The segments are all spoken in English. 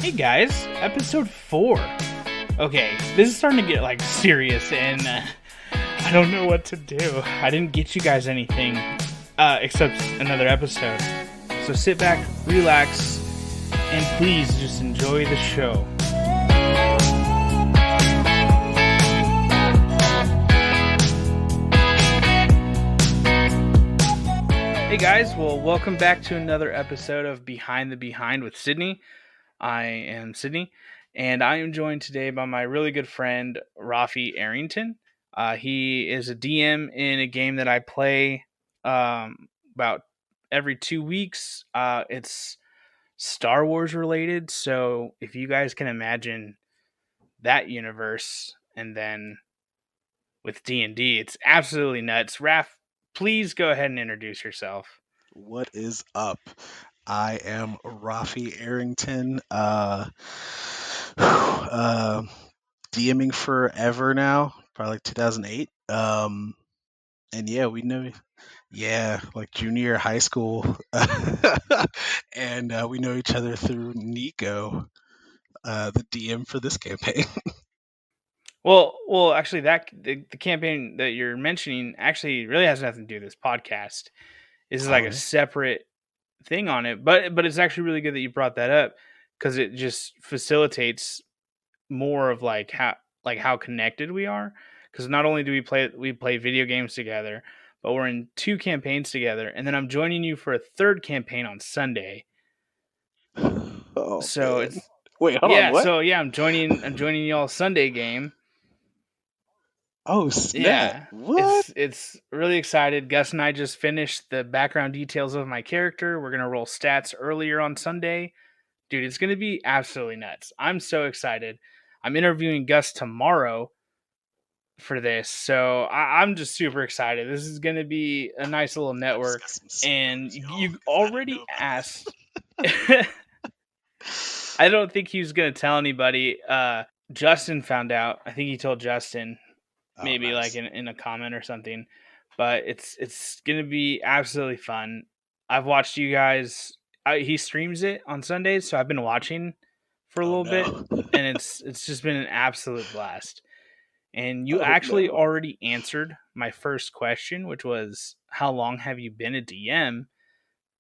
Hey guys, episode 4. Okay, this is starting to get like serious and I don't know what to do. I didn't get you guys anything except another episode. So sit back, relax, and please just enjoy the show. Hey guys, well, welcome back to another episode of Behind the Behind with Sydney. I am Sydney, and I am joined today by my really good friend, Rafi Arrington. He is a DM in a game that I play about every 2 weeks. It's Star Wars related, so if you guys can imagine that universe, and then with D&D, it's absolutely nuts. Raf, please go ahead and introduce yourself. What is up? I am Rafi Arrington. DMing forever now, probably like 2008. And yeah, we know, yeah, like junior year of high school, and we know each other through Nico, the DM for this campaign. Well, actually, the campaign that you're mentioning actually really has nothing to do with this podcast. This is like a Okay. separate thing on it, but it's actually really good that you brought that up because it just facilitates more of how connected we are. Because not only do we play video games together, but we're in 2 campaigns together, and then I'm joining you for a 3rd campaign on Sunday. Oh So man. it's Wait, hold on. yeah, What? so yeah, I'm joining y'all Sunday game. Oh snap! Yeah, What? it's really excited. Gus and I just finished the background details of my character. We're gonna roll stats earlier on Sunday. Dude, it's gonna be absolutely nuts. I'm so excited. I'm interviewing Gus tomorrow for this, so I'm just super excited. This is gonna be a nice little I just got network. some And screws, y'all, you because I didn't already know about asked. I don't think he was gonna tell anybody. Justin found out. I think he told Justin, Oh, maybe like nice. in a comment or something. But it's gonna be absolutely fun. I've watched you guys. He streams it on Sundays, so I've been watching for a Oh little bit, no. and it's just been an absolute blast. And you Oh actually no. already answered my first question, which was how long have you been a DM?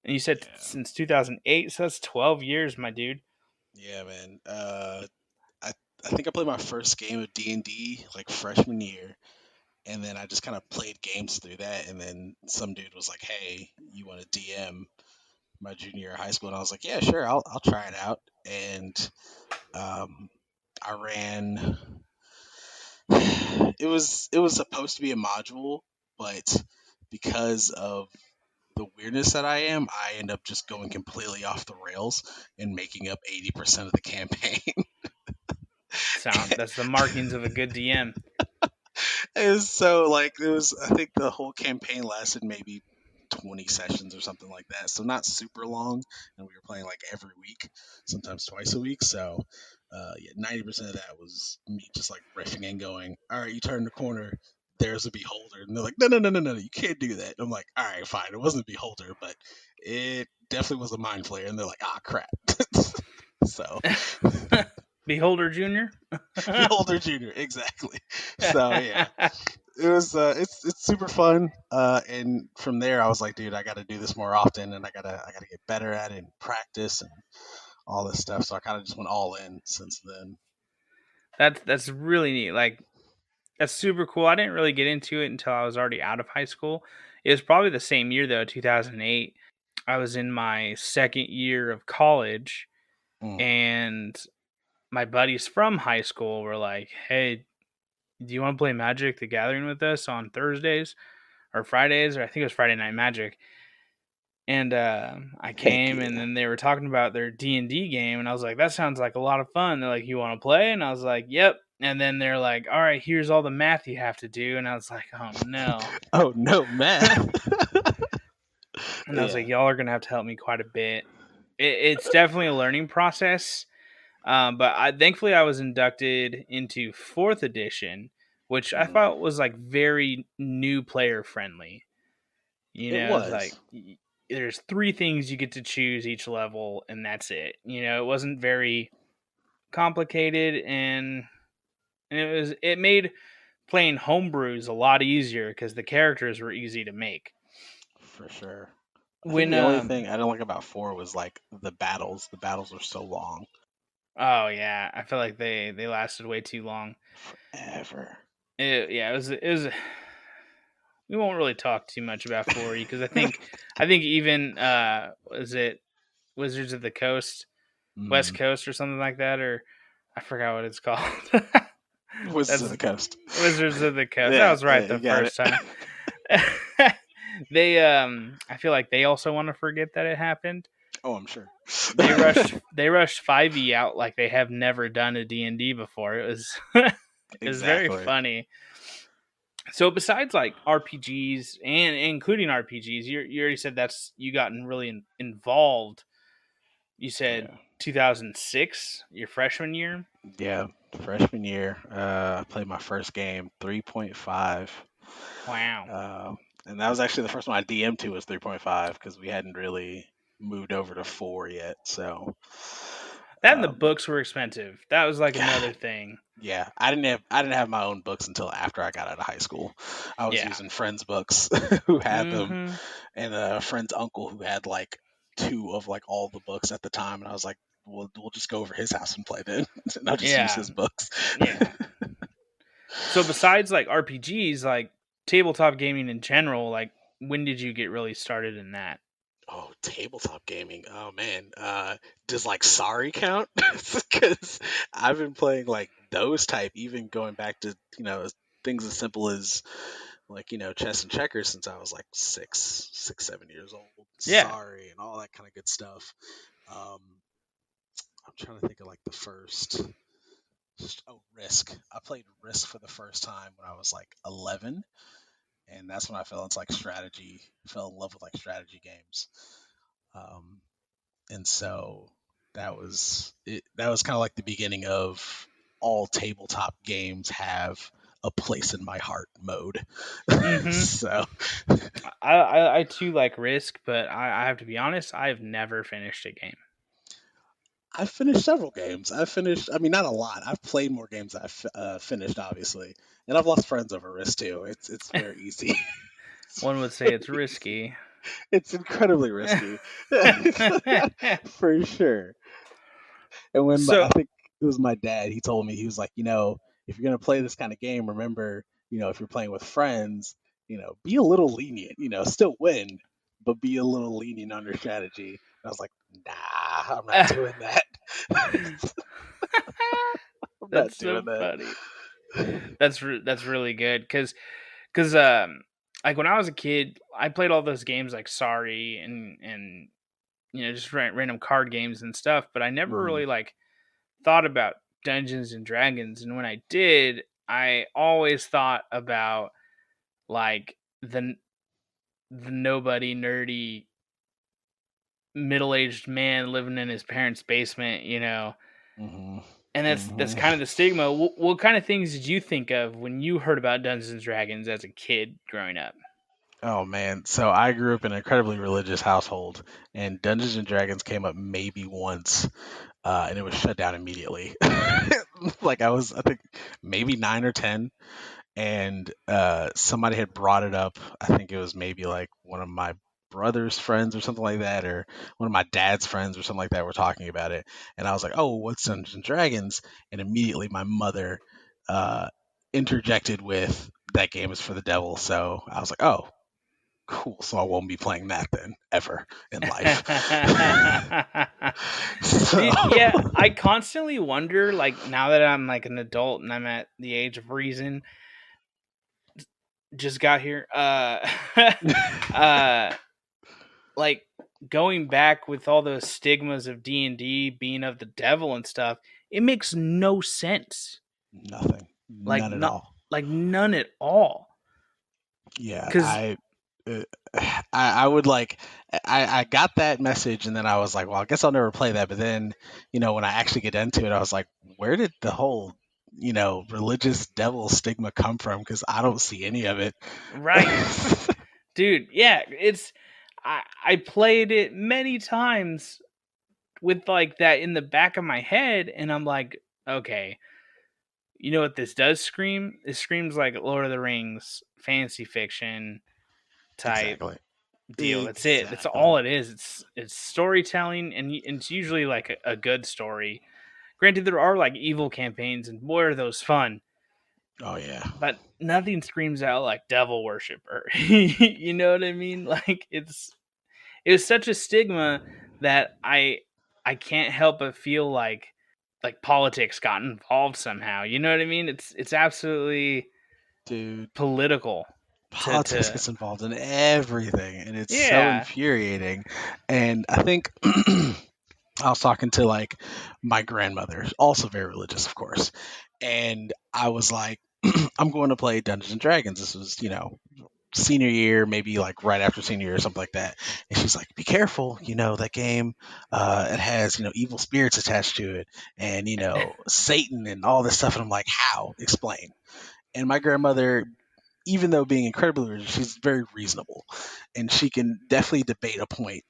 And you said Yeah. since 2008, so that's 12 years, my dude. Yeah, man. I think I played my first game of D&D like freshman year, and then I just kind of played games through that, and then some dude was like, "Hey, you want to DM my junior year of high school?" And I was like, "Yeah, sure. I'll try it out." And um, I ran. It was supposed to be a module, but because of the weirdness that I am, I end up just going completely off the rails and making up 80% of the campaign. That's the markings of a good DM. It was so like it was. I think the whole campaign lasted maybe 20 sessions or something like that. So not super long, and we were playing like every week, sometimes twice a week. So yeah, 90% of that was me just like riffing and going, "All right, you turn the corner. There's a beholder," and they're like, "No, no, no, no, no, you can't do that." And I'm like, "All right, fine. It wasn't a beholder, but it definitely was a mind flayer." And they're like, "Ah, crap." So Beholder Junior. beholder junior, exactly. So yeah, it was it's super fun, and from there I was like, dude, I got to do this more often, and I gotta get better at it and practice and all this stuff. So I kind of just went all in since then. That's really neat. Like that's super cool. I didn't really get into it until I was already out of high school. It was probably the same year though, 2008. I was in my 2nd year of college, Mm. and my buddies from high school were like, "Hey, do you want to play Magic the Gathering with us on Thursdays or Fridays?" Or I think it was Friday Night Magic. And I Heck came, and yeah. then they were talking about their D&D game, and I was like, "That sounds like a lot of fun." They're like, "You want to play?" And I was like, "Yep." And then they're like, "All right, here's all the math you have to do." And I was like, "Oh no." Oh no, man. And I was like, Yeah. "Y'all are gonna have to help me quite a bit." It's definitely a learning process, but thankfully I was inducted into 4th edition, which I Mm. thought was like very new player friendly. It It was was. like there's 3 things you get to choose each level, and that's it. It wasn't very. complicated, and it made playing homebrews a lot easier because the characters were easy to make. For sure. I think When the only thing I don't like about 4 was like the battles. The battles were so long. oh yeah, I feel like they lasted way too long. Forever. It was. We won't really talk too much about 4E because I think even was it Wizards of the Coast, West Mm. Coast or something like that, or I forgot what it's called. Wizards of That's the Coast. Wizards of the Coast. I Yeah, was right you the got it. first time. They I feel like they also want to forget that it happened. Oh, I'm sure. They rushed 5e out like they have never done a D&D before. It was it was very Exactly. funny. So besides like RPGs and including RPGs, you already said that's you gotten really involved. You said Yeah. 2006, your freshman year. Yeah. Freshman year, I played my first game, 3.5. Wow. Uh, and that was actually the first one I DM'd to was 3.5 because we hadn't really moved over to 4 yet. So, That and the um, books were expensive. That was like another God, thing. yeah, I didn't have my own books until after I got out of high school. I was Yeah. using friends' books who had them, Mm-hmm. and a friend's uncle who had like two of like all the books at the time, and I was like, we'll just go over his house and play then, and I'll just use Yeah. his books. Yeah. So besides like RPGs, like tabletop gaming in general, like when did you get really started in that? Oh, tabletop gaming. Oh man, does like Sorry count? Because I've been playing like those type, even going back to things as simple as like chess and checkers since I was like 7 years old. Yeah. Sorry and all that kind of good stuff. Um, I'm trying to think of like the first. Oh, Risk. I played Risk for the first time when I was like 11, and that's when I fell into like strategy. Fell in love with like strategy games. Um, and so that was it. That was kind of like the beginning of all tabletop games have a place in my heart mode. Mm-hmm. So I too like Risk, but I have to be honest, I've never finished a game. I finished several games. I finished, I mean, not a lot. I've played more games than I've finished, obviously, and I've lost friends over Risk too. It's very easy. One would say it's risky. It's incredibly risky, for sure. And I So, think it was my dad, he told me, he was like, if you're gonna play this kind of game, remember, if you're playing with friends, be a little lenient. Still win, but be a little lenient on your strategy. And I was like, nah, I'm not doing that. I'm not that's doing so that. funny. That's really good because like when I was a kid, I played all those games like Sorry and just random card games and stuff, but I never Hmm. really like thought about Dungeons and Dragons. And when I did, I always thought about like the nobody nerdy middle-aged man living in his parents' basement. Hmm. And that's Hmm. kind of the stigma. What kind of things did you think of when you heard about Dungeons and Dragons as a kid growing up? Oh man, so I grew up in an incredibly religious household, and Dungeons and Dragons came up maybe once, and it was shut down immediately. Like I think maybe 9 or 10, and somebody had brought it up. I think it was maybe like one of my brother's friends or something like that, or one of my dad's friends or something like that were talking about it, and I was like, "Oh, what's Dungeons and Dragons?" And immediately my mother uh, interjected with, "That game is for the devil." So I was like, "Oh, cool. So I won't be playing that then ever in life." So Dude, yeah, I constantly wonder, like now that I'm like an adult and I'm at the age of reason, just got here. Uh, like going back with all those stigmas of D&D being of the devil and stuff, it makes no sense. nothing, Like none at not all. like none at all. Yeah, Cuz uh, I would like, I got that message, and then I was like, well, I guess I'll never play that. But then, when I actually get into it, I was like, where did the whole, religious devil stigma come from? Because I don't see any of it. right. Dude, yeah, I played it many times with like that in the back of my head and I'm like okay, you know what this does scream? It screams like Lord of the Rings, fantasy fiction type Exactly. deal. That's it. That's Exactly. all it is. It's storytelling, and it's usually like a good story. Granted, there are like evil campaigns, and boy, are those fun. Oh yeah, But nothing screams out like devil worshiper. You know what I mean? Like it was such a stigma that I can't help but feel like politics got involved somehow. You know what I mean? It's absolutely dude. political Politics to gets involved in everything, and it's so yeah. infuriating. And I think I was talking to like my grandmother, also very religious, of course, and I was like, I'm going to play Dungeons and Dragons. This was, senior year, maybe like right after senior year or something like that. And she's like, "Be careful, that game, it has evil spirits attached to it, and Satan and all this stuff." And I'm like, "How? Explain." And my grandmother, even though being incredibly religious, she's very reasonable, and she can definitely debate a point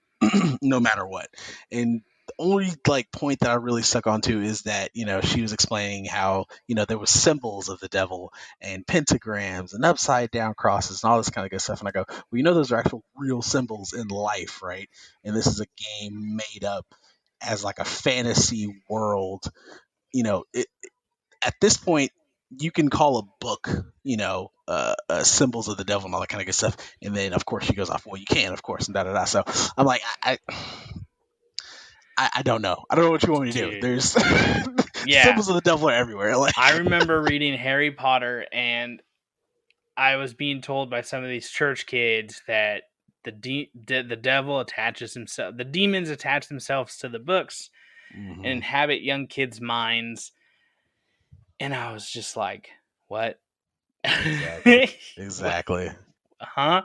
no matter what. And the only like point that I really stuck onto is that she was explaining how there was symbols of the devil and pentagrams and upside down crosses and all this kind of good stuff. And I go, well, those are actual real symbols in life, right? And this is a game made up as like a fantasy world. At this point, you can call a book, symbols of the devil and all that kind of good stuff. And then, of course, she goes off, well, you can, of course, and da da da. So I'm like, I don't know. I don't know what you want me to do. Dude. There's Yeah. symbols of the devil are everywhere. Like, I remember reading Harry Potter, and I was being told by some of these church kids that the devil attaches himself, the demons attach themselves to the books and hmm inhabit young kids' minds. And I was just like, what? exactly, exactly. Huh?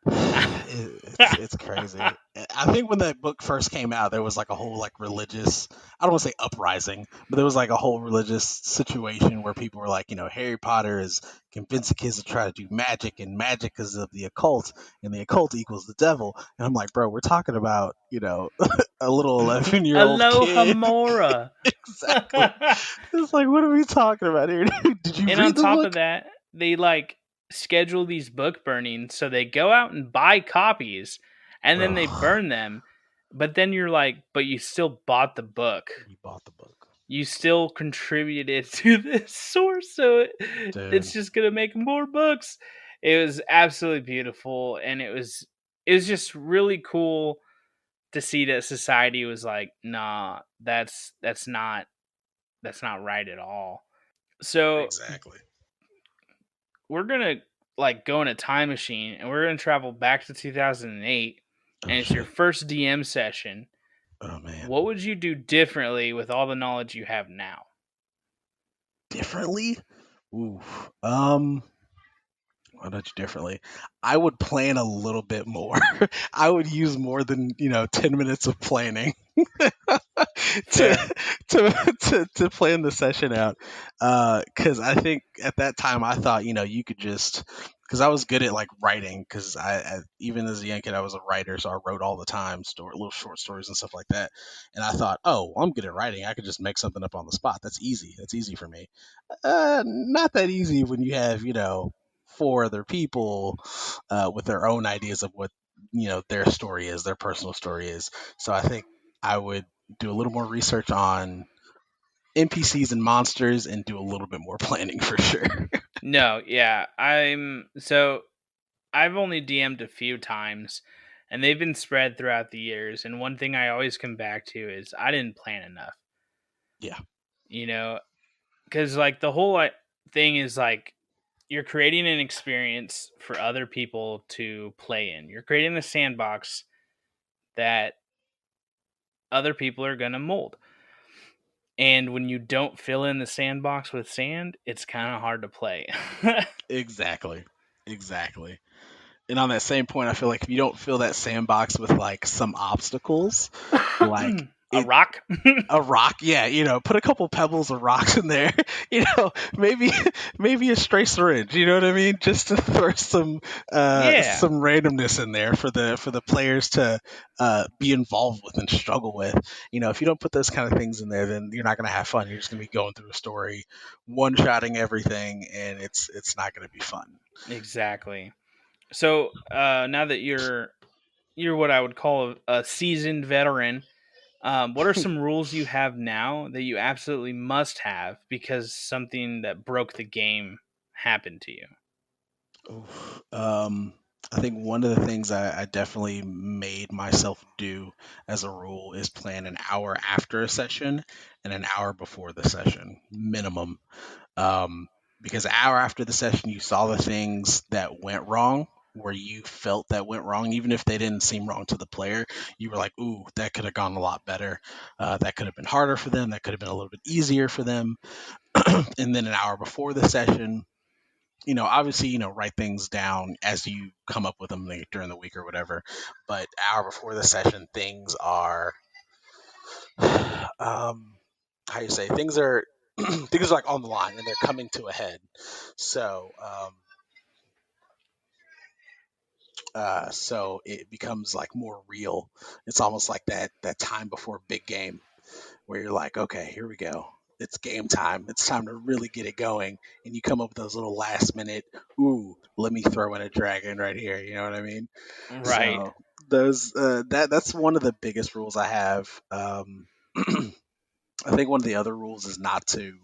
It's crazy. I think when that book first came out, there was like a whole like religious, I don't want to say uprising, but there was like a whole religious situation where people were like, Harry Potter is convincing kids to try to do magic, and magic is of the occult, and the occult equals the devil. And I'm like, bro, we're talking about a little 11-year-old Aloha kid. Mora. Exactly. It's like, what are we talking about here? Did you And on read the top of book? that, they like schedule these book burnings. So they go out and buy copies and then they Ugh, burn them. But then you're like, but you still bought the book. you bought the book, You still contributed to this source. So it's dude. just going to make more books. It was absolutely beautiful. And it was just really cool to see that society was like, nah, that's not right at all. So Exactly. we're gonna like go in a time machine and we're gonna travel back to 2008, Oh and it's your shit. first DM session. Oh man. What would you do differently with all the knowledge you have now? Differently? Ooh. Why not you differently? I would plan a little bit more. I would use more than 10 minutes of planning Fair. to to plan the session out. Because I think at that time I thought you could just because I was good at like writing because even as a young kid I was a writer, so I wrote all the time, little short stories and stuff like that. And I thought, oh, well, I'm good at writing. I could just make something up on the spot. That's easy. That's easy for me. Not that easy when you have four other people with their own ideas of what their story is, their personal story is. So I think I would do a little more research on NPCs and monsters and do a little bit more planning for sure. No, yeah, I've only DM'd a few times, and they've been spread throughout the years. And one thing I always come back to is I didn't plan enough. Yeah, You know, because like the whole thing is like you're creating an experience for other people to play in. You're creating a sandbox that other people are going to mold. And when you don't fill in the sandbox with sand, it's kind of hard to play. exactly, exactly. And on that same point, I feel like if you don't fill that sandbox with like some obstacles, like A it rock? a rock, yeah, put a couple pebbles or rocks in there, maybe maybe a stray syringe, you know what I mean, just to throw Yeah, some randomness in there for the players to be involved with and struggle with. If you don't put those kind of things in there, then you're not going to have fun. You're just going to be going through a story, one shotting everything, and it's not going to be fun. exactly. So now that you're what I would call a seasoned veteran, what are some rules you have now that you absolutely must have because something that broke the game happened to you? Oof. I think one of the things I definitely made myself do as a rule is plan an hour after a session and an hour before the session, minimum. Um, because an hour after the session, you saw the things that went wrong, where you felt that went wrong, even if they didn't seem wrong to the player. You were like, "Ooh, that could have gone a lot better. That could have been harder for them. That could have been a little bit easier for them." And then an hour before the session, obviously, write things down as you come up with them like, during the week or whatever. But hour before the session, things are, how you say, things are, things are like on the line and they're coming to a head. So, so it becomes like more real. It's almost like that time before big game where you're like, okay, here we go. It's game time. It's time to really get it going. And you come up with those little last minute, ooh, let me throw in a dragon right here. You know what I mean? Right. So those that's one of the biggest rules I have. I think one of the other rules is not to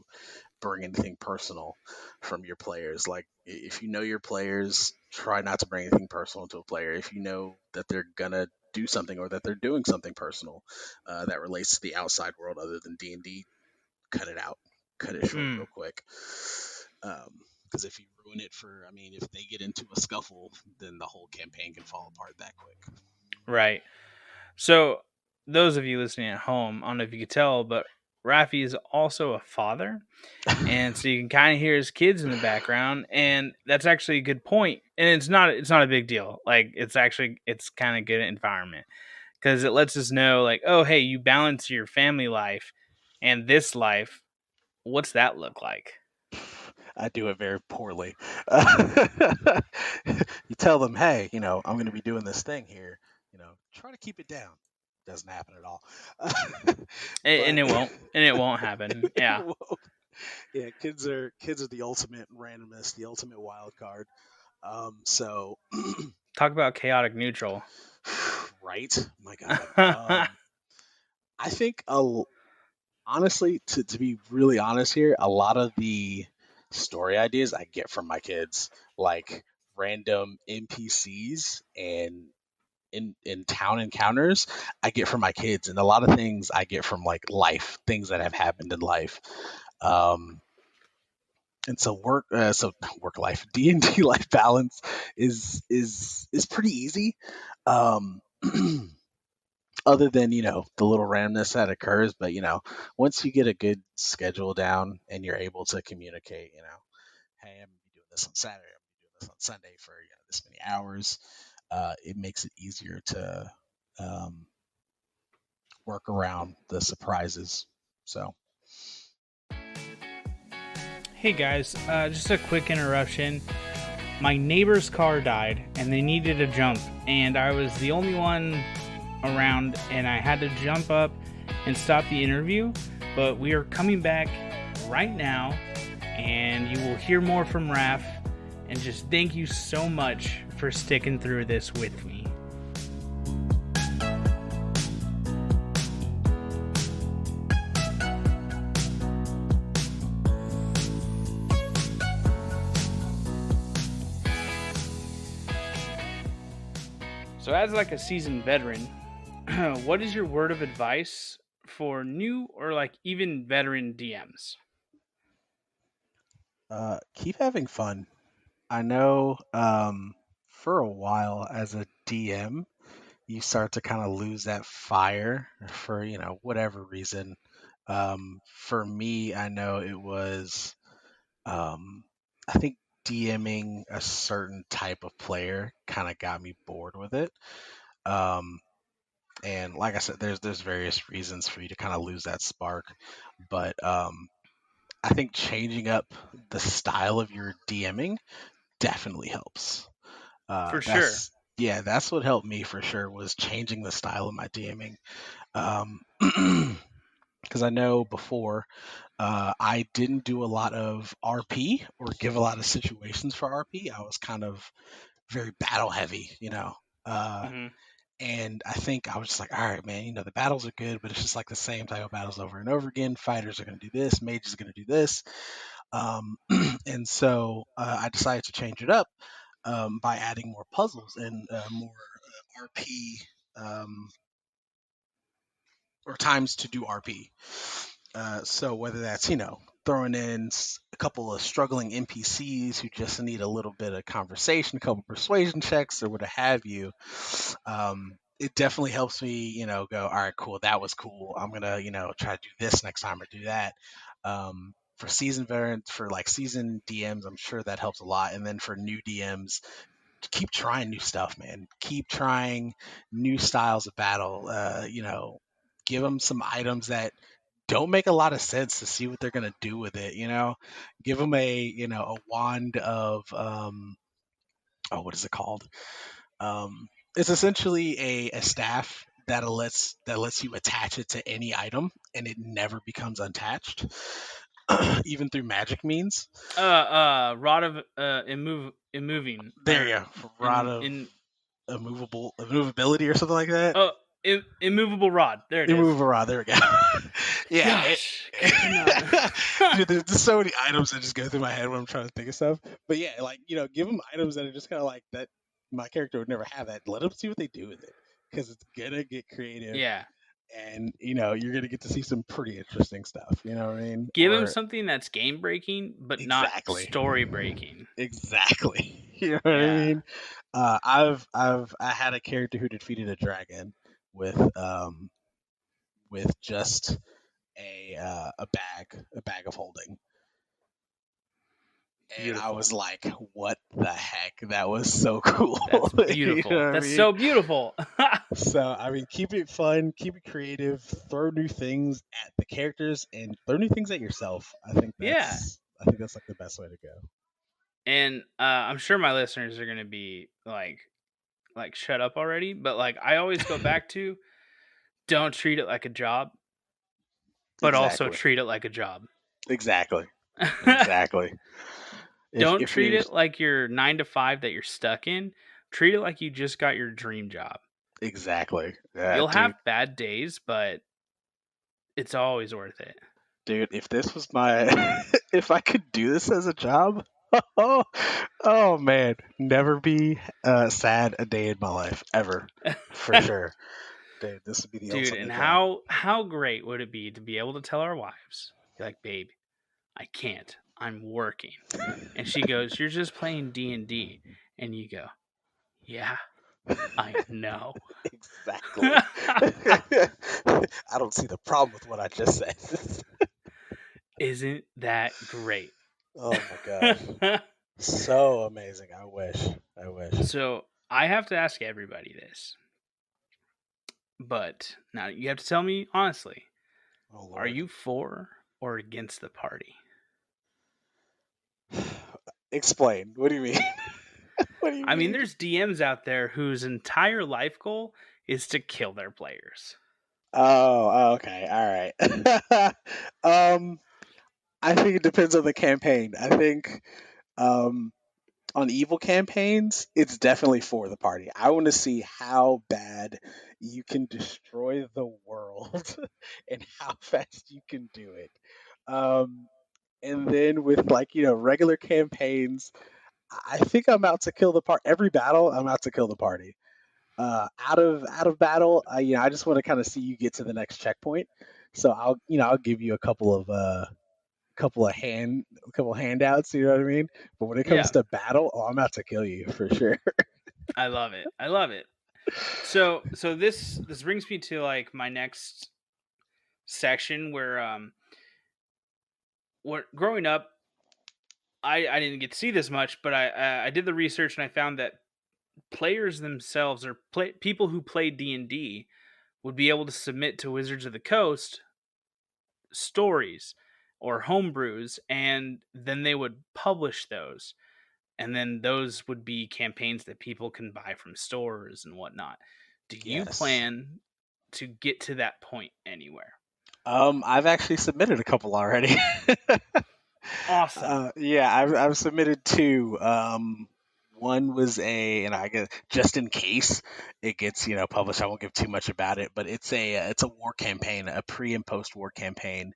bring anything personal from your players. Like if you know your players, try not to bring anything personal to a player. If you know that they're gonna do something or that they're doing something personal that relates to the outside world other than D&D, cut it out, cut it short Mm, real quick. Because if you ruin it I mean, if they get into a scuffle, then the whole campaign can fall apart that quick. right. So, those of you listening at home, I don't know if you could tell, but Rafi is also a father. And so you can kind of hear his kids in the background. And that's actually a good point. And it's not a big deal. Like, it's kind of good environment because it lets us know, like, oh, hey, you balance your family life and this life. What's that look like? I do it very poorly. You tell them, hey, I'm going to be doing this thing here. Try to keep it down. Doesn't happen at all. And But it won't happen. it Yeah. won't. Yeah, kids are the ultimate randomness, the ultimate wild card. So Talk about chaotic neutral. right, my God. I think honestly, to be really honest here, a lot of the story ideas I get from my kids, like random NPCs and in town encounters, I get from my kids, and a lot of things I get from like life, things that have happened in life. Um, and so work life D&D life balance is pretty easy. Um, other than the little randomness that occurs, but once you get a good schedule down and you're able to communicate, hey, I'm gonna be doing this on Saturday, I'm gonna be doing this on Sunday for this many hours, it makes it easier to um, work around the surprises. So Hey guys, just a quick interruption. My neighbor's car died and they needed a jump, and I was the only one around, and I had to jump up and stop the interview. But we are coming back right now, and you will hear more from Raf. And just thank you so much for sticking through this with me. So, as like a seasoned veteran, what is your word of advice for new or like even veteran DMs? keep having fun. I know for a while as a DM, you start to kind of lose that fire for whatever reason. For me, I know it was I think DMing a certain type of player kind of got me bored with it. Um, And like I said, there's various reasons for you to kind of lose that spark, but I think changing up the style of your DMing definitely helps. For sure. That's yeah, that's what helped me for sure was changing the style of my DMing. Because I know before I didn't do a lot of RP or give a lot of situations for RP. I was kind of very battle heavy, Hmm. and I think I was just like, all right, man, the battles are good, but it's just like the same type of battles over and over again. Fighters are going to do this, mages are going to do this. Um, and so I decided to change it up by adding more puzzles and more RP um, or times to do RP. So whether that's throwing in a couple of struggling NPCs who just need a little bit of conversation, a couple persuasion checks, or what have you, it definitely helps me, go, all right, cool, that was cool. I'm gonna, try to do this next time or do that. For season variants, for like season DMs, I'm sure that helps a lot. And then for new DMs, keep trying new stuff, man. Keep trying new styles of battle. Give them some items that don't make a lot of sense to see what they're gonna do with it. Give them a wand of oh, what is it called? It's essentially a staff that lets you attach it to any item and it never becomes unattached, even through magic means. Rod of immoving There or you go, rod of immovability or something like that. oh immovable rod. There it is. Immovable rod. There we go. Yeah. Gosh, cannot. Dude, there's so many items that just go through my head when I'm trying to think of stuff. But yeah, like give them items that are just kind of like that. My character would never have that. Let them see what they do with it because it's gonna get creative, Yeah, and you're gonna get to see some pretty interesting stuff. You know what I mean? give him Or something that's game breaking, but not exactly, story breaking. exactly. You know what I Yeah, mean? I had a character who defeated a dragon with just a bag of holding, and I beautiful. was like, "What the heck? That was so cool!" That's You know beautiful. what I That's mean? so beautiful. So I mean, keep it fun, keep it creative, throw new things at the characters, and throw new things at yourself. Yeah, I think that's like the best way to go. and I'm sure my listeners are gonna be like shut up already, but like I always go back to don't treat it like a job, but also Exactly, treat it like a job. exactly, exactly. Don't If treat you're it like your 9 to 5 that you're stuck in. Treat it like you just got your dream job. exactly, You'll dude, have bad days, but it's always worth it. dude, if this was my, if I could do this as a job, oh, oh man, never be sad a day in my life ever, for sure, dude. This would be the Dude, and ultimate job. how great would it be to be able to tell our wives, be like, "Babe, I can't. I'm working." And she goes, "You're just playing D&D." And you go, "Yeah, I know." Exactly. I don't see the problem with what I just said. Isn't that great? Oh my gosh. So amazing. I wish. I wish. So, I have to ask everybody this, but now you have to tell me honestly. Oh Are Lord. you for or against the party? Explain. What do you mean? What do you I mean, mean? there's DMs out there whose entire life goal is to kill their players. Okay. All right. um, I think it depends on the campaign. I think um, on evil campaigns, it's definitely for the party. I want to see how bad you can destroy the world and how fast you can do it. Um, and then with like regular campaigns, I think I'm out to kill the part. Every battle, I'm out to kill the party. Out of battle, I just want to kind of see you get to the next checkpoint. So I'll give you a couple of handouts. You know what I mean? But when it comes Yeah, to battle, oh, I'm out to kill you for sure. I love it. I love it. So this brings me to like my next section where what growing up I didn't get to see this much, but I did the research and I found that players themselves or people who play D&D would be able to submit to Wizards of the Coast stories or homebrews, and then they would publish those. And then those would be campaigns that people can buy from stores and whatnot. Do you Yes. plan to get to that point anywhere? I've actually submitted a couple already. Awesome. Yeah, I've submitted two. One was and I guess just in case it gets published, I won't give too much about it, but it's a war campaign, a pre and post war campaign,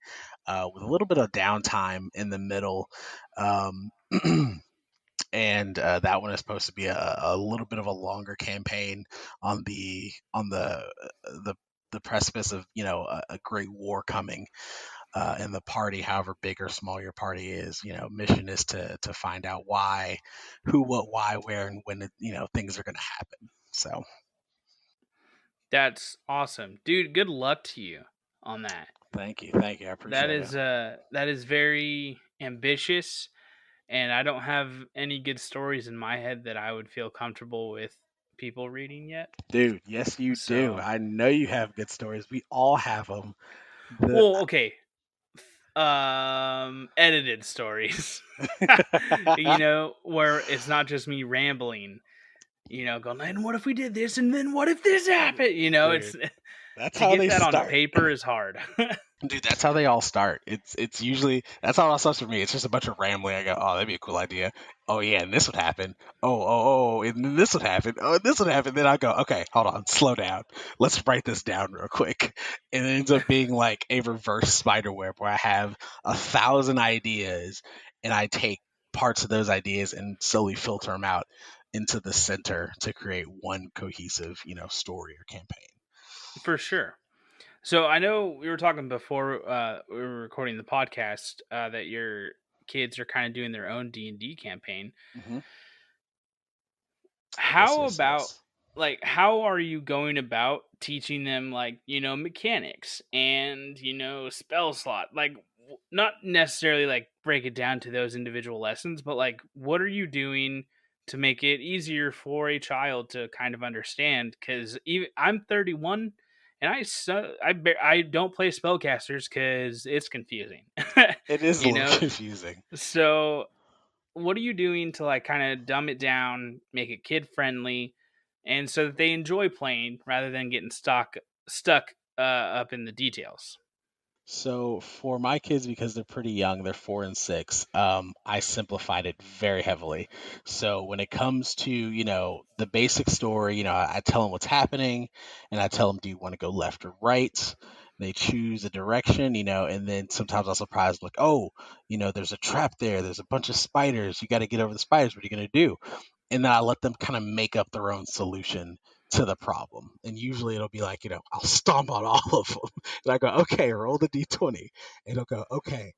with a little bit of downtime in the middle. Um, and that one is supposed to be a little bit of a longer campaign on the precipice of a great war coming, and the party, however big or small your party is, mission is to find out why, who, what, why, where, and when things are going to happen. So That's awesome. Dude, good luck to you on that. thank you, I appreciate it. That is very ambitious, and I don't have any good stories in my head that I would feel comfortable with people reading yet. Dude, yes you do. So, I know you have good stories. We all have them. The well, okay. Edited stories. Where it's not just me rambling, going, and what if we did this and then what if this happened? It's Dude, that's to how get they that on start. paper is hard. Dude, that's how they all start. It's usually that's how it all starts for me. It's just a bunch of rambling. I go, oh, that'd be a cool idea. Oh yeah, and this would happen. And then this would happen. Oh, and this would happen. Then I go, okay, hold on, slow down. Let's write this down real quick. And it ends up being like a reverse spider web where I have 1,000 ideas, and I take parts of those ideas and slowly filter them out into the center to create one cohesive, story or campaign. For sure. So I know we were talking before we were recording the podcast that your kids are kind of doing their own D&D campaign. Hmm. Yes, How yes, about, yes. how are you going about teaching them, mechanics and spell slot, not necessarily like break it down to those individual lessons, but what are you doing to make it easier for a child to kind of understand? Because even I'm 31 and I don't play spellcasters because it's confusing. It is a you little know confusing. so what are you doing to kind of dumb it down, make it kid friendly, and so that they enjoy playing rather than getting stuck up in the details? So for my kids, because they're pretty young, they're 4 and 6. I simplified it very heavily. So when it comes to the basic story, I tell them what's happening, and I tell them, do you want to go left or right? They choose a direction, and then sometimes I'll surprise them, like, oh, there's a trap there. There's a bunch of spiders. You got to get over the spiders. What are you gonna do? And then I let them kind of make up their own solution to the problem. And usually it'll be like, I'll stomp on all of them. And I go, okay, roll the d20. And it'll go, okay,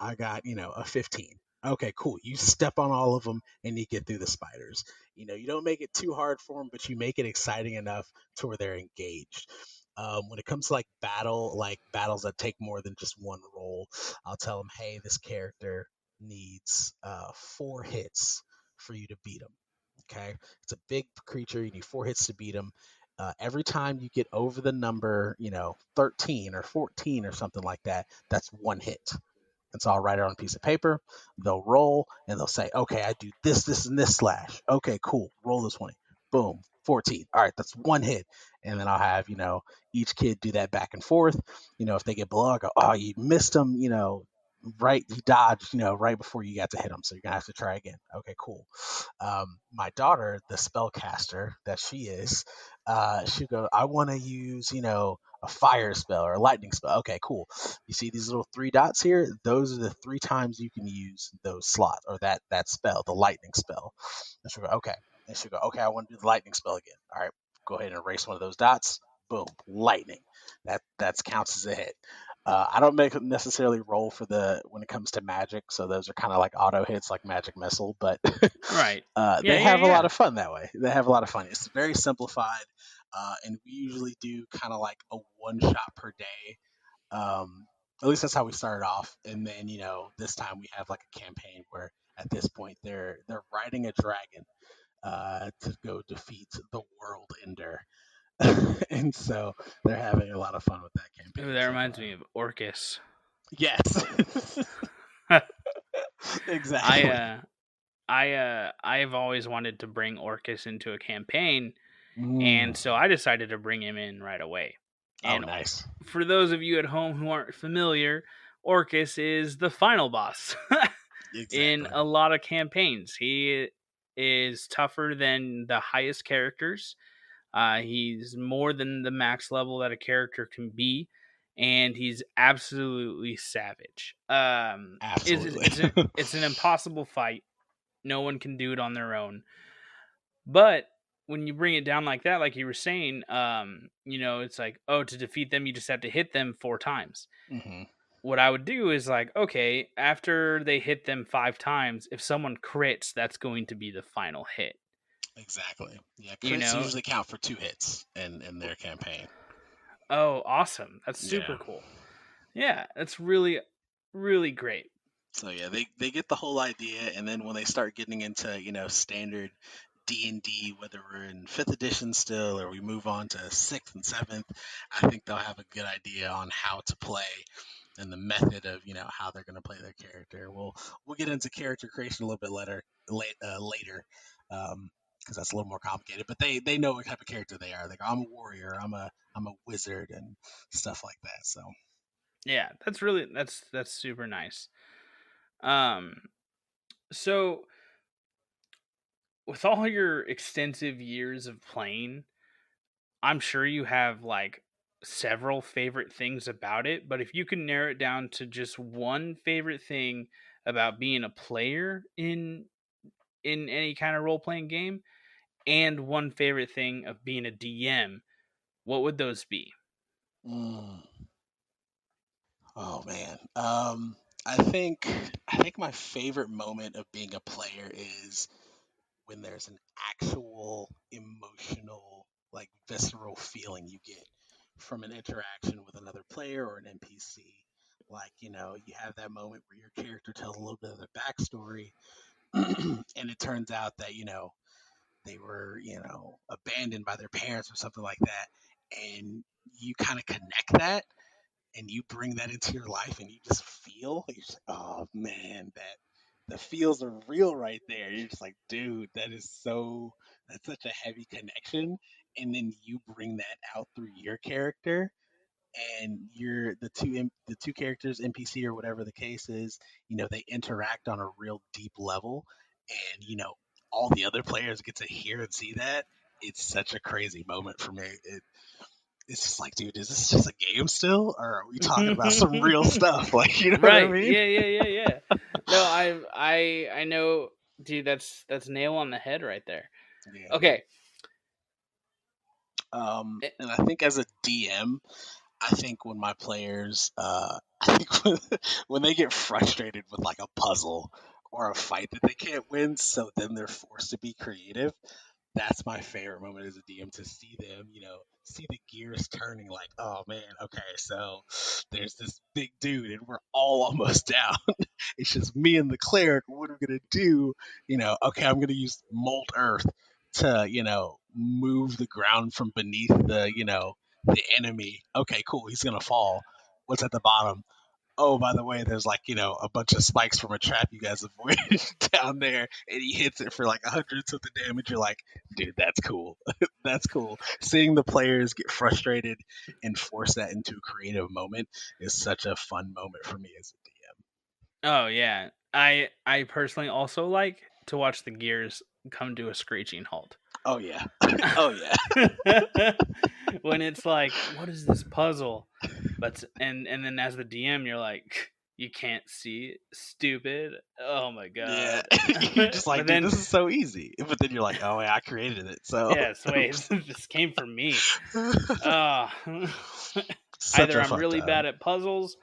I got, a 15. Okay, cool. You step on all of them and you get through the spiders. You don't make it too hard for them, but you make it exciting enough to where they're engaged. When it comes to like battles that take more than just one roll, I'll tell them, hey, this character needs 4 hits for you to beat him. Okay, it's a big creature. You need 4 hits to beat him. Every time you get over the number, 13 or 14 or something like that, that's 1 hit. And so I'll write it on a piece of paper. They'll roll and they'll say, okay, I do this, this, and this slash. Okay, cool. Roll this 20. Boom, 14. All right, that's 1 hit. And then I'll have, each kid do that back and forth. If they get below, I go, oh, you missed them, right, you dodged, right before you got to hit them. So you're going to have to try again. Okay, cool. My daughter, the spellcaster that she is, she'll go, I want to use, a fire spell or a lightning spell. Okay, cool. You see these little 3 dots here? Those are the 3 times you can use those slots or that spell, the lightning spell. And she'll go, okay. And she'll go, okay, I want to do the lightning spell again. All right, go ahead and erase one of those dots. Boom, lightning. That counts as a hit. I don't make it necessarily roll for the when it comes to magic, so those are kind of like auto hits, like magic missile. But Right. they Yeah, yeah, have a lot yeah. of fun that way. They have a lot of fun. It's very simplified, and we usually do kind of like a one shot per day. At least that's how we started off, and then this time we have like a campaign where at this point they're riding a dragon to go defeat the world ender. And so they're having a lot of fun with that Ooh, campaign that so reminds far. me of Orkus. Yes. I Exactly. uh I've always wanted to bring Orcus into a campaign, Mm. and so I decided to bring him in right away. Oh, And nice. for those of you at home who aren't familiar, Orcus is the final boss in Exactly. a lot of campaigns. He is tougher than the highest characters. He's more than the max level that a character can be, and he's absolutely savage. Absolutely. It's an impossible fight. No one can do it on their own. But when you bring it down like that, like you were saying, it's like, oh, to defeat them, you just have to hit them 4 times. Hmm. What I would do is like, okay, after they hit them 5 times, if someone crits, that's going to be the final hit. Exactly. Yeah, You crits know? usually count for 2 hits in their campaign. Oh, awesome. That's super Yeah. cool. Yeah, that's really, really great. So yeah, they get the whole idea, and then when they start getting into standard D&D, whether we're in fifth edition still or we move on to sixth and seventh, I think they'll have a good idea on how to play and the method of how they're going to play their character. We'll get into character creation a little bit later, because that's a little more complicated. But they know what type of character they are. They go, I'm a warrior, I'm a wizard, and stuff like that. So. Yeah, that's super nice. Um, so with all your extensive years of playing, I'm sure you have like several favorite things about it, but if you can narrow it down to just one favorite thing about being a player in any kind of role playing game and one favorite thing of being a DM, what would those be? Mm. Oh man. I think my favorite moment of being a player is when there's an actual emotional, like visceral feeling you get from an interaction with another player or an NPC. Like, you have that moment where your character tells a little bit of their backstory, and it turns out that, they were, abandoned by their parents or something like that. And you kind of connect that and you bring that into your life and you just feel you're just like, oh man, that the feels are real right there. You're just like, dude, that's such a heavy connection. And then you bring that out through your character, and you're the two characters, NPC or whatever the case is, they interact on a real deep level, and all the other players get to hear and see that. It's such a crazy moment for me. It's just like, dude, is this just a game still, or are we talking about some real stuff? Like, you know what I Right. mean? Yeah. No, I know, dude, that's nail on the head right there. Yeah. Okay. Eh, And I think as a DM, I think when my players, I think when they get frustrated with like a puzzle or a fight that they can't win, so then they're forced to be creative. That's my favorite moment as a DM, to see them, see the gears turning like, oh man, okay, so there's this big dude and we're all almost down. It's just me and the cleric. What are we gonna do? Okay, I'm gonna use Molt Earth to, move the ground from beneath the enemy. Okay, cool. He's gonna fall. What's at the bottom? Oh, by the way, there's like, a bunch of spikes from a trap you guys avoided down there, and he hits it for like 100 something damage. You're like, dude, that's cool. That's cool. Seeing the players get frustrated and force that into a creative moment is such a fun moment for me as a DM. Oh yeah. I personally also like to watch the gears come to a screeching halt. Oh yeah. Oh yeah. When it's like, what is this puzzle? And then as the DM, you're like, you can't see, stupid. Oh my Yeah. god. You're just like, But dude, then, this is so easy. But then you're like, oh yeah, I created it. So yes, wait, oops. this came from me. Uh, Such Either a I'm fun really time. bad at puzzles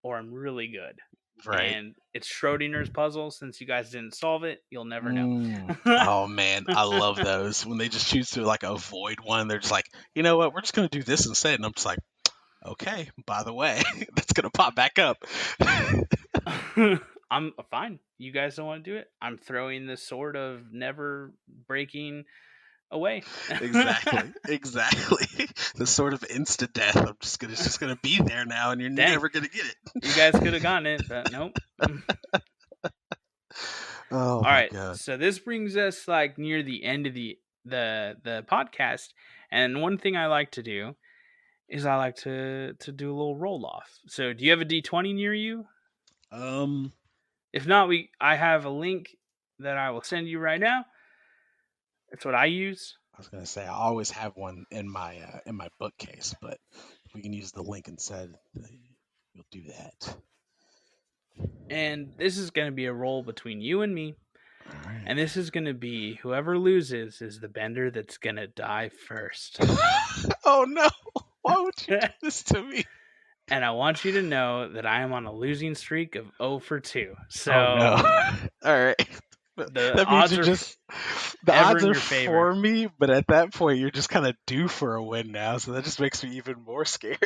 or I'm really good. Right. And it's Schrodinger's puzzle. Since you guys didn't solve it, you'll never know. Oh man, I love those when they just choose to like avoid one. They're just like, you know what, we're just gonna do this instead, and I'm just like, okay. By the way, that's gonna pop back up. I'm fine. You guys don't want to do it. I'm throwing the sword of never breaking away. Exactly. The sort of instant death. It's just gonna be there now, and you're never gonna get it. You guys could have gotten it, but nope. Oh All my right, god. so this brings us like near the end of the podcast, and one thing I like to do is I like to do a little roll off. So, do you have a D20 near you? Um, If not, I have a link that I will send you right now. That's what I use. I was gonna say I always have one in my bookcase, but if we can use the link instead, you'll do that. And this is going to be a roll between you and me. All right. And this is going to be whoever loses is the bender that's going to die first. Oh no! Why would you do this to me? And I want you to know that I am on a losing streak of 0 for 2. So, oh no! All right. The odds are the ever odds in are your favor. for me, but at that point you're just kind of due for a win now, so that just makes me even more scared.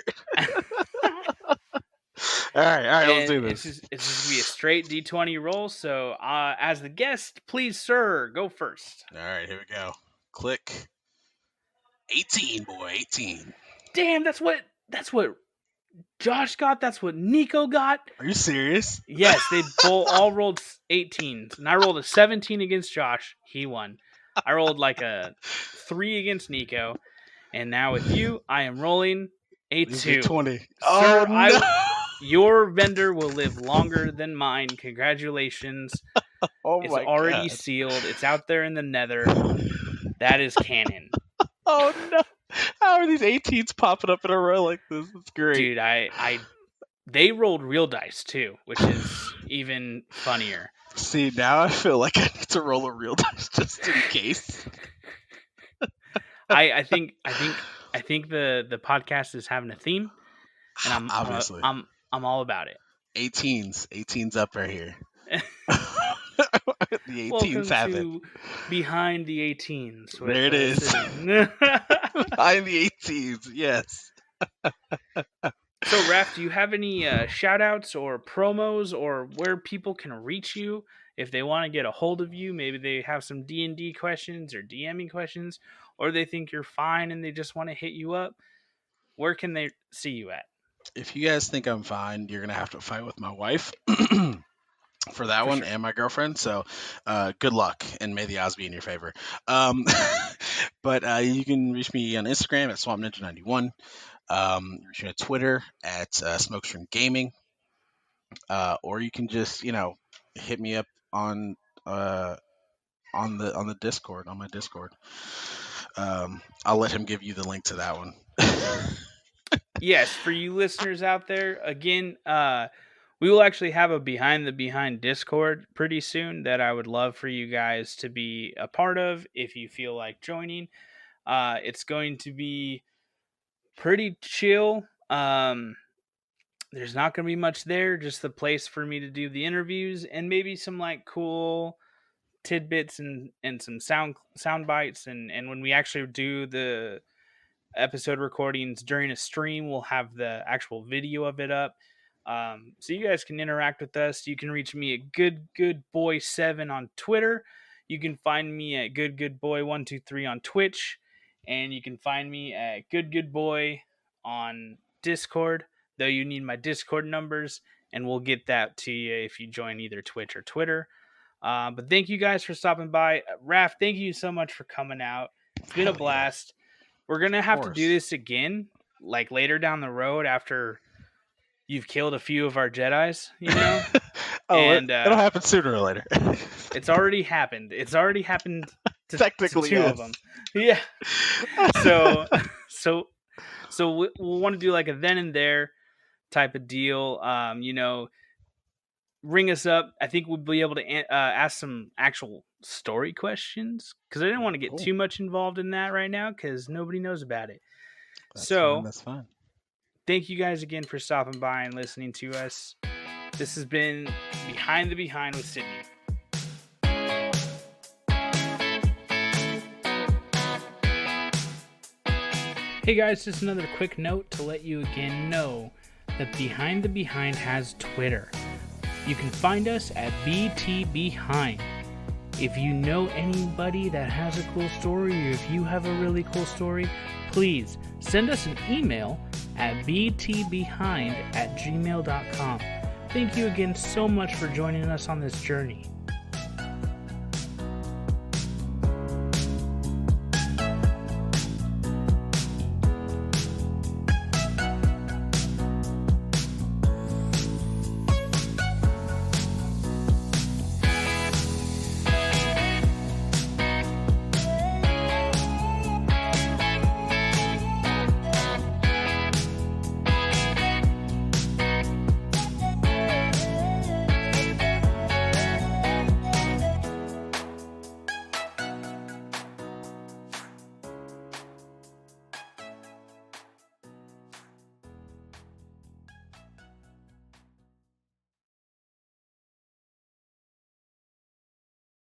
All right, let's do this. It's just gonna be a straight D20 roll. So, as the guest, please, sir, go first. All right, here we go. Click. 18, boy, 18. Damn, that's what Josh got. That's what Nico got. Are you serious? Yes, they all rolled 18s, and I rolled a 17 against Josh. He won. I rolled like a 3 against Nico, and now with you, I am rolling a 2. 20. Sir, Oh no! Your vendor will live longer than mine. Congratulations. Oh It's my already God. sealed. It's out there in the nether. That is canon. Oh no! How are these 18s popping up in a row like this? It's great. Dude, they rolled real dice too, which is even funnier. See, now I feel like I need to roll a real dice just in case. I think the podcast is having a theme, and I'm obviously I'm all about it. 18s up right here. The 18s Welcome happen. to Behind the 18s. There it is. Behind the 18s, yes. So, Raf, do you have any shout-outs or promos or where people can reach you if they want to get a hold of you? Maybe they have some D&D questions or DMing questions, or they think you're fine and they just want to hit you up. Where can they see you at? If you guys think I'm fine, you're going to have to fight with my wife for that one, sure. and my girlfriend. So good luck, and may the odds be in your favor. But you can reach me on Instagram at SwampNinja91. Reach me on Twitter at Smokestring Gaming. Or you can just, hit me up on the Discord, on my Discord. I'll let him give you the link to that one. Yes, for you listeners out there, again, we will actually have a Behind the Behind Discord pretty soon that I would love for you guys to be a part of if you feel like joining. It's going to be pretty chill. There's not going to be much there, just the place for me to do the interviews and maybe some like cool tidbits and some sound bites. And when we actually do the episode recordings during a stream, we'll have the actual video of it up. So you guys can interact with us. You can reach me at goodboy7 on Twitter. You can find me at goodboy123 on Twitch, and you can find me at goodboy on Discord, though you need my Discord numbers, and we'll get that to you if you join either Twitch or Twitter. But thank you guys for stopping by. Raf, thank you so much for coming out. It's been a blast. Yeah. We're going to have to do this again, like later down the road after you've killed a few of our Jedis, And it'll happen sooner or later. It's already happened. It's already happened to, technically to two of them. Yeah. So we'll want to do like a then and there type of deal. Ring us up. I think we'll be able to ask some actual story questions because I didn't want to get too much involved in that right now because nobody knows about it. That's fine. Thank you guys again for stopping by and listening to us. This has been Behind the Behind with Sydney. Hey guys, just another quick note to let you again know that Behind the Behind has Twitter. You can find us at BTBehind. If you know anybody that has a cool story, or if you have a really cool story, please send us an email at btbehind@gmail.com. Thank you again so much for joining us on this journey.